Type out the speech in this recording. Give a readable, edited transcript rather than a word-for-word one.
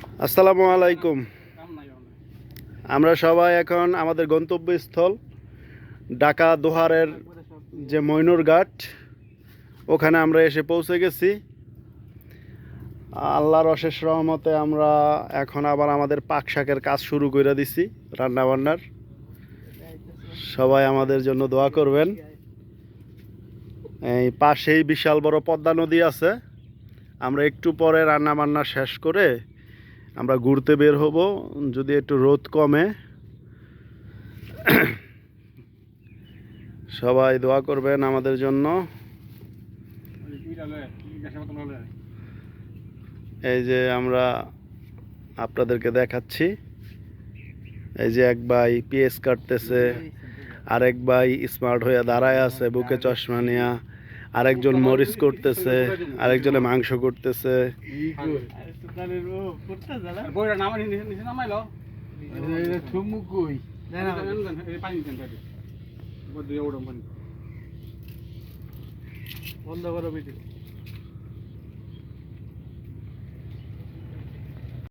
আসসালামু আলাইকুম। আমরা সবাই এখন আমাদের গন্তব্যস্থল ঢাকা দোহারের যে মইনুর ঘাট, ওখানে আমরা এসে পৌঁছে গেছি। আল্লাহর অশেষ রহমতে আমরা এখন আবার আমাদের পাক শাকের কাজ শুরু করে দিছি, রান্নাবান্নার। সবাই আমাদের জন্য দোয়া করবেন। এই পাশেই বিশাল বড় পদ্মা নদী আছে। আমরা একটু পরে রান্নাবান্না শেষ করে আমরা ঘুরতে বের হব, যদি একটু রোদ কমে। সবাই দোয়া করবেন আমাদের জন্য। এই যে আমরা আপনাদেরকে দেখাচ্ছি, এই যে এক ভাই পিএস কাটতেছে, আরেক ভাই স্মার্ট হয়ে দাঁড়ায় আছে বুকে চশমা নিয়া, আরেকজন মরিচ করতেছে, আরেকজনে মাংস করতেছে। বন্ধ করো ভিডিও।